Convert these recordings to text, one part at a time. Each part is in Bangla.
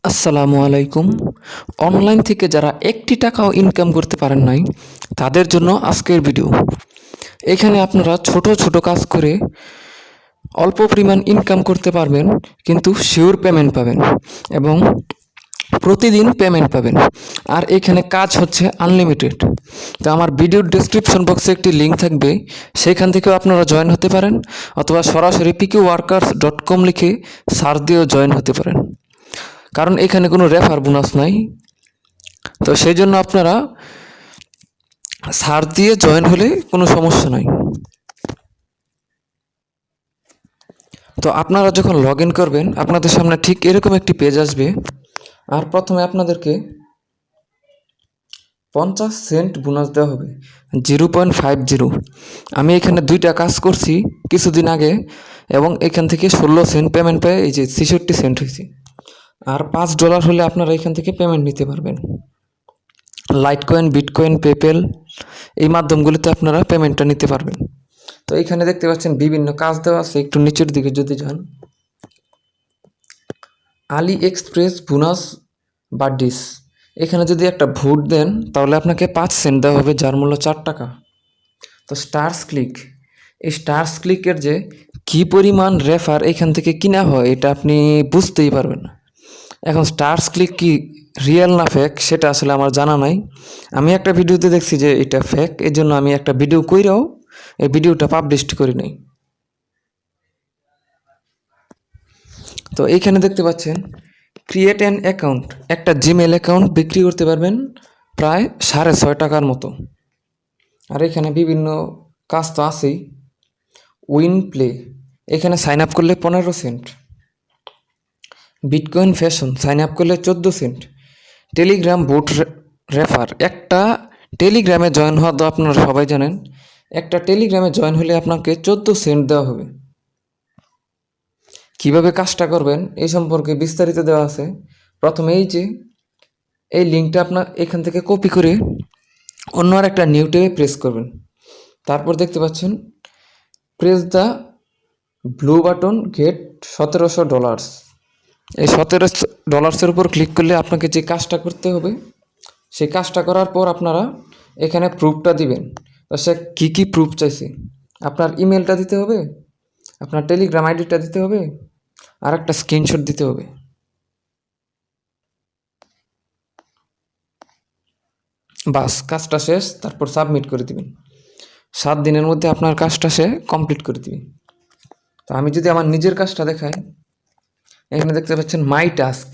আসসালামু আলাইকুম। অনলাইন থেকে যারা একটি টাকাও ইনকাম করতে পারেন নাই, তাদের জন্য আজকের ভিডিও। এখানে আপনারা ছোট ছোট কাজ করে অল্প পরিমাণ ইনকাম করতে পারবেন, কিন্তু শিওর পেমেন্ট পাবেন এবং প্রতিদিন পেমেন্ট পাবেন। আর এখানে কাজ হচ্ছে আনলিমিটেড। তো আমার ভিডিওর ডেসক্রিপশন বক্সে একটি লিঙ্ক থাকবে, সেখান থেকেও আপনারা জয়েন হতে পারেন, অথবা সরাসরি pqworkers.com লিখে সার্চ দিয়েও জয়েন হতে পারেন। কারণ এখানে কোনো রেফার বোনাস নাই। তো সেই জন্য আপনারা সার্চ দিয়ে জয়েন হলে কোনো সমস্যা নাই। তো আপনারা যখন লগ ইন করবেন, আপনাদের সামনে ঠিক এরকম একটি পেজ আসবে। আর প্রথমে আপনাদেরকে 50 সেন্ট বোনাস দেওয়া হবে, 0.50। আমি এখানে 2টা কাজ করছি কিছুদিন আগে, এবং এখান থেকে 16 সেন্ট পেমেন্ট পেয়ে এই যে 66 সেন্ট হয়েছে। আর $5 হলে আপনারা এখান থেকে পেমেন্ট নিতে পারবেন। লাইটকয়েন, বিটকয়েন, পেপ্যাল এই মাধ্যমগুলিতে আপনারা পেমেন্টটা নিতে পারবেন। তো এখানে দেখতে পাচ্ছেন বিভিন্ন কাজ দেওয়া আছে। একটু নিচের দিকে যদি যান, আলি এক্সপ্রেস বোনাস বার্ডিস, এখানে যদি একটা ভোট দেন তাহলে আপনাকে 5 সেন্ট দেওয়া হবে, যার মূল্য 4 টাকা। তো স্টার্স ক্লিক, এই স্টার্স ক্লিকের যে কী পরিমাণ রেফার এখান থেকে কিনা হয় এটা আপনি বুঝতেই পারবেন না। এখন স্টার্স ক্লিক কি রিয়েল না ফেক সেটা আসলে আমার জানা নাই। আমি একটা ভিডিওতে দেখছি যে এটা ফেক, এই জন্য আমি একটা ভিডিও কইরাও এই ভিডিওটা পাবলিশ করি নাই। তো এইখানে দেখতে পাচ্ছেন ক্রিয়েট অ্যান অ্যাকাউন্ট, একটা জিমেল অ্যাকাউন্ট বিক্রি করতে পারবেন প্রায় 6.5 টাকার মতো। আর এখানে বিভিন্ন কাজ তো আছেই। উইন প্লে, এখানে সাইন আপ করলে 15 cent. Bitcoin fashion, sign up করলে 14 সেন্ট। টেলিগ্রাম বোট রেফার, একটা টেলিগ্রামে জয়েন হওয়া তো আপনারা সবাই জানেন, একটা টেলিগ্রামে জয়েন হলে আপনাকে 14 সেন্ট দেওয়া হবে। কিভাবে কাজটা করবেন এই সম্পর্কে বিস্তারিত দেওয়া আছে। প্রথমে এই লিঙ্কটা আপনার এখান থেকে কপি করে অন্য আর একটা নিউ ট্যাবে প্রেস করবেন। তারপর দেখতে পাচ্ছেন press the blue button get $1700। এই $1700 উপর ক্লিক করলে আপনাকে যে কাজটা করতে হবে, সেই কাজটা করার পর আপনারা এখানে প্রুফটা দিবেন। তো সে কী কী প্রুফ চাইছে, আপনার ইমেলটা দিতে হবে, আপনার টেলিগ্রাম আইডিটা দিতে হবে, আর একটা স্ক্রিনশট দিতে হবে। বাস, কাজটা শেষ। তারপর সাবমিট করে দিবেন। 7 দিনের মধ্যে আপনার কাজটা সে কমপ্লিট করে দিবে। তো আমি যদি আমার নিজের কাজটা দেখাই, এখানে দেখতে পাচ্ছেন মাই টাস্ক।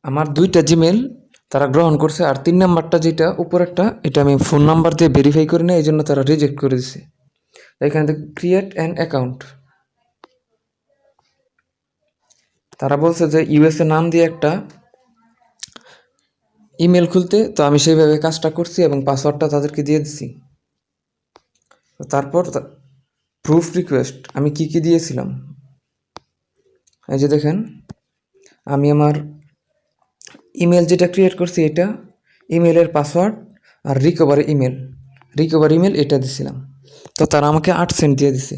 আমার 2টা জিমেল তারা গ্রহণ করছে, আর 3 নাম্বারটা যেটা উপরেরটা, এটা আমি ফোন নাম্বার দিয়ে ভেরিফাই করি না, এই জন্য তারা রিজেক্ট করে দিছে। এখানে দেখ ক্রিয়েট অ্যান অ্যাকাউন্ট, তারা বলছে যে ইউএসএ নাম দিয়ে একটা ইমেল খুলতে। তো আমি সেইভাবে কাজটা করছি এবং পাসওয়ার্ডটা তাদেরকে দিয়ে দিছি। তারপর প্রুফ রিকোয়েস্ট আমি কি কি দিয়েছিলাম, এই যে দেখেন, আমি আমার ইমেল যেটা ক্রিয়েট করছি এটা, ইমেলের পাসওয়ার্ড আর রিকভার ইমেল এটা দিছিলাম। তো তারা আমাকে 8 সেন্ট দিয়ে দিছে।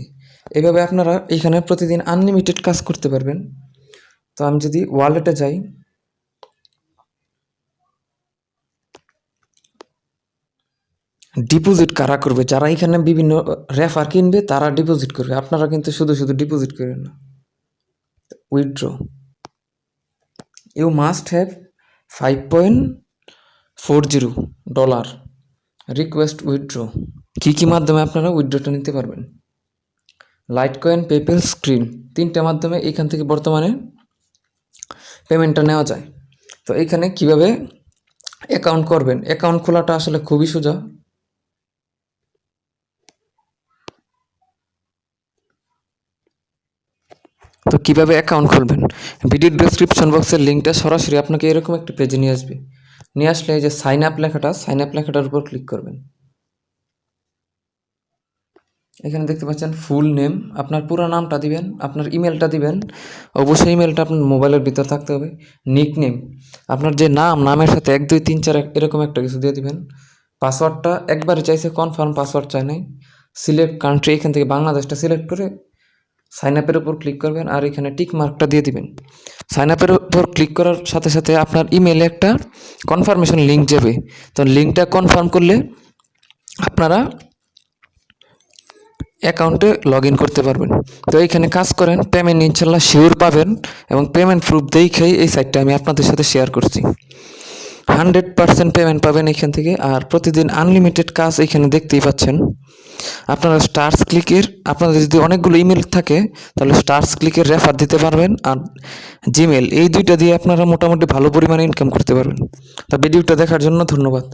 এইভাবে আপনারা এখানে প্রতিদিন আনলিমিটেড কাজ করতে পারবেন। তো আমি যদি ওয়ালেটে যাই, ডিপোজিট কারা করবে, যারা এখানে বিভিন্ন রেফার কিনবে তারা ডিপোজিট করবে, আপনারা কিন্তু শুধু শুধু ডিপোজিট করেন না। Withdraw, you must have $5.40 request withdraw. কী কী মাধ্যমে আপনারা উইথড্রটা নিতে পারবেন, লাইটকয়েন, পেপ্যাল, স্ক্রিন, 3টা মাধ্যমে এখান থেকে বর্তমানে পেমেন্টটা নেওয়া যায়। তো এখানে কিভাবে অ্যাকাউন্ট করবেন, অ্যাকাউন্ট খোলাটা আসলে খুবই সোজা। তো কীভাবে অ্যাকাউন্ট খুলবেন, ভিডিওর ডেসক্রিপশন বক্সের লিঙ্কটা সরাসরি আপনাকে এরকম একটা পেজে নিয়ে আসবে। নিয়ে আসলে এই যে সাইন আপ লেখাটার উপর ক্লিক করবেন। এখানে দেখতে পাচ্ছেন ফুল নেম, আপনার পুরো নামটা দিবেন, আপনার ইমেলটা দিবেন, অবশ্যই ইমেলটা আপনার মোবাইলের ভিতর থাকতে হবে। নিক নেম, আপনার যে নামের সাথে 1 2 3 4 এরকম একটা কিছু দিয়ে দিবেন। পাসওয়ার্ডটা একবারে চাইছে, কনফার্ম পাসওয়ার্ড চাই নাই। সিলেক্ট কান্ট্রি, এখান থেকে বাংলাদেশটা সিলেক্ট করে সাইন আপের উপর ক্লিক করবেন আর এখানে টিক মার্কটা দিয়ে দিবেন। সাইন আপের উপর ক্লিক করার সাথে সাথে আপনার ইমেলে একটা কনফার্মেশন লিঙ্ক যাবে। তো লিঙ্কটা কনফার্ম করলে আপনারা অ্যাকাউন্টে লগ ইন করতে পারবেন। তো এইখানে কাজ করেন, পেমেন্ট ইনশাল্লাহ শিওর পাবেন এবং পেমেন্ট প্রুফ দেখেই এই সাইটটা আমি আপনাদের সাথে শেয়ার করছি। 100% পেমেন্ট পাবেন এখান থেকে। আর প্রতিদিন আনলিমিটেড কাজ এখানে দেখতেই পাচ্ছেন। আপনারা স্টার্স ক্লিকের, আপনাদের যদি অনেকগুলো ইমেল থাকে তাহলে স্টার্স ক্লিকের রেফার দিতে পারবেন, আর জিমেল, এই দুইটা দিয়ে আপনারা মোটামুটি ভালো পরিমাণে ইনকাম করতে পারবেন। তা ভিডিওটা দেখার জন্য ধন্যবাদ।